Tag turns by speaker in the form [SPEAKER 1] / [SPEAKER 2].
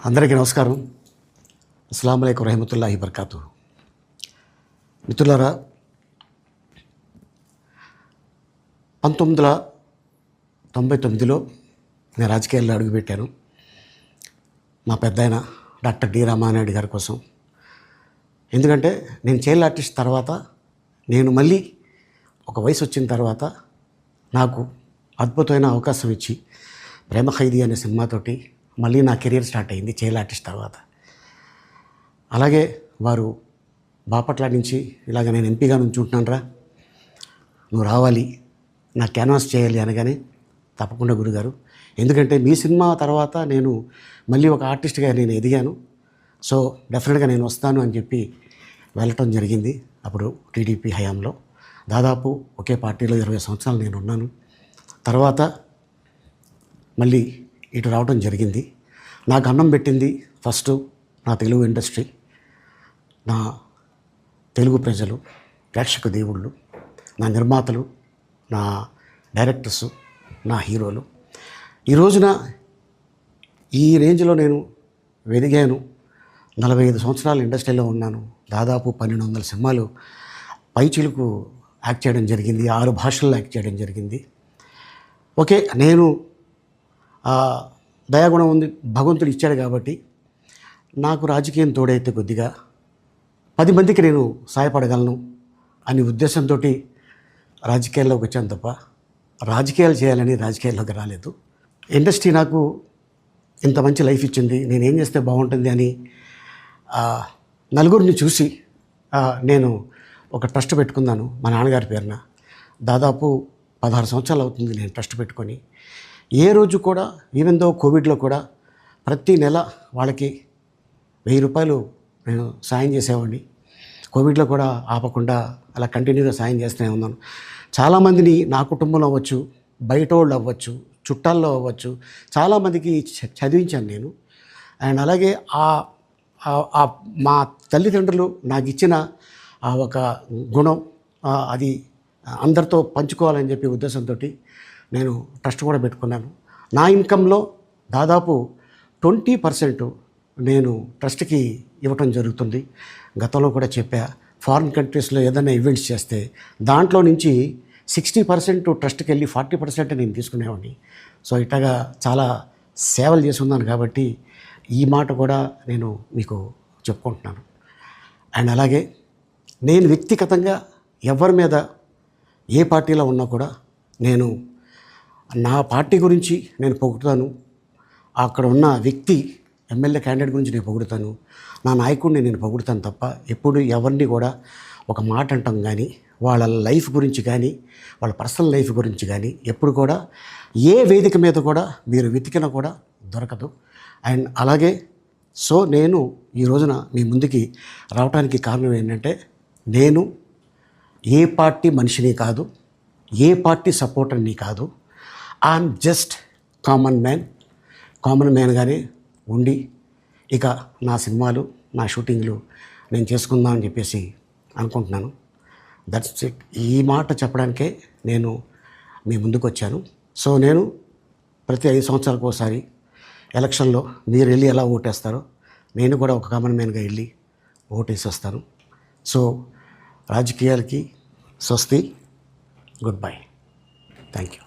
[SPEAKER 1] అందరికీ నమస్కారం. అస్సలాము అలైకుం రహమతుల్లాహి బర్కాతు. మిత్రులారా, 1999లో నేను రాజకీయాల్లో అడుగుపెట్టాను. మా పెద్దాయన డాక్టర్ డి రామానాయుడు గారి కోసం. ఎందుకంటే నేను చైల్డ్ ఆర్టిస్ట్ తర్వాత నేను మళ్ళీ ఒక వయసు వచ్చిన తర్వాత నాకు అద్భుతమైన అవకాశం ఇచ్చి ప్రేమ ఖైదీ అనే సినిమాతోటి మళ్ళీ నా కెరీర్ స్టార్ట్ అయింది చైల్డ్ ఆర్టిస్ట్ తర్వాత. అలాగే వారు బాపట్ల నుంచి ఇలాగ నేను ఎంపీగా నుంచుంటున్నాను రా, నువ్వు రావాలి, నా క్యాన్వాస్ చేయాలి అనగానే తప్పకుండా గురుగారు, ఎందుకంటే మీ సినిమా తర్వాత నేను మళ్ళీ ఒక ఆర్టిస్ట్గా నేను ఎదిగాను, సో డెఫినెట్గా నేను వస్తాను అని చెప్పి వెళ్ళటం జరిగింది. అప్పుడు టీడీపీ హయాంలో దాదాపు ఒకే పార్టీలో 20 సంవత్సరాలు నేను ఉన్నాను. తర్వాత మళ్ళీ ఇటు రావడం జరిగింది. నాకు అన్నం పెట్టింది ఫస్ట్ నా తెలుగు ఇండస్ట్రీ, నా తెలుగు ప్రజలు, ప్రేక్షక దేవుళ్ళు, నా నిర్మాతలు, నా డైరెక్టర్స్, నా హీరోలు. ఈ రోజున ఈ రేంజ్లో నేను వెదిగాను. 45 సంవత్సరాలు ఇండస్ట్రీలో ఉన్నాను. దాదాపు 1200 సినిమాలు పైచిలుకు యాక్ట్ చేయడం జరిగింది. 6 భాషల్లో యాక్ట్ చేయడం జరిగింది. ఓకే, నేను దయాగుణం ఉంది, భగవంతుడు ఇచ్చాడు కాబట్టి నాకు రాజకీయం తోడైతే కొద్దిగా 10 మందికి నేను సహాయపడగలను అనే ఉద్దేశంతో రాజకీయాల్లోకి వచ్చాను తప్ప రాజకీయాలు చేయాలని రాజకీయాల్లోకి రాలేదు. ఇండస్ట్రీ నాకు ఇంత మంచి లైఫ్ ఇచ్చింది, నేనేం చేస్తే బాగుంటుంది అని నలుగురిని చూసి నేను ఒక ట్రస్ట్ పెట్టుకున్నాను మా నాన్నగారి పేరున. దాదాపు 16 సంవత్సరాలు అవుతుంది నేను ట్రస్ట్ పెట్టుకొని. ఏ రోజు కూడా, ఈవెన్ దో కోవిడ్లో కూడా ప్రతి నెల వాళ్ళకి 1000 రూపాయలు నేను సాయం చేసేవాడిని. కోవిడ్లో కూడా ఆపకుండా అలా కంటిన్యూగా సాయం చేస్తూనే ఉన్నాను. చాలామందిని నా కుటుంబంలో అవ్వచ్చు, బయట వాళ్ళు అవ్వచ్చు, చుట్టాల్లో అవ్వచ్చు, చాలామందికి చదివించాను నేను. అండ్ అలాగే మా తల్లిదండ్రులు నాకు ఇచ్చిన ఒక గుణం అది అందరితో పంచుకోవాలని చెప్పి ఉద్దేశంతో నేను ట్రస్ట్ కూడా పెట్టుకున్నాను. నా ఇన్కంలో దాదాపు 20% నేను ట్రస్ట్కి ఇవ్వటం జరుగుతుంది. గతంలో కూడా చెప్పా, ఫారిన్ కంట్రీస్లో ఏదైనా ఈవెంట్స్ చేస్తే దాంట్లో నుంచి 60% ట్రస్ట్కి వెళ్ళి 40% నేను తీసుకునేవాడిని. సో ఇట్లాగా చాలా సేవలు చేసి ఉన్నాను కాబట్టి ఈ మాట కూడా నేను మీకు చెప్పుకుంటున్నాను. అండ్ అలాగే నేను వ్యక్తిగతంగా ఎవరి మీద ఏ పార్టీలో ఉన్నా కూడా నేను నా పార్టీ గురించి నేను పొగుడుతాను, అక్కడ ఉన్న వ్యక్తి ఎమ్మెల్యే క్యాండిడేట్ గురించి నేను పొగుడుతాను, నా నాయకుడిని నేను పొగుడుతాను తప్ప ఎప్పుడు ఎవరిని కూడా ఒక మాట అంటాం కానీ వాళ్ళ లైఫ్ గురించి కానీ వాళ్ళ పర్సనల్ లైఫ్ గురించి కానీ ఎప్పుడు కూడా ఏ వేదిక మీద కూడా మీరు వెతికినా కూడా దొరకదు. అండ్ అలాగే సో నేను ఈ రోజున మీ ముందుకి రావడానికి కారణం ఏంటంటే, నేను ఏ పార్టీ మనిషిని కాదు, ఏ పార్టీ సపోర్టర్ని కాదు, ఐఎమ్ జస్ట్ కామన్ మ్యాన్గానే ఉండి ఇక నా సినిమాలు, నా షూటింగ్లు నేను చేసుకుందామని చెప్పేసి అనుకుంటున్నాను. That's it. ఈ మాట చెప్పడానికే నేను మీ ముందుకు వచ్చాను. సో నేను ప్రతి 5 సంవత్సరాలకు ఒకసారి ఎలక్షన్లో మీరు వెళ్ళి ఎలా ఓటేస్తారో నేను కూడా ఒక కామన్ మ్యాన్గా వెళ్ళి ఓటేసి వస్తాను. సో రాజకీయాలకి స్వస్తి, గుడ్ బై, థ్యాంక్ యూ.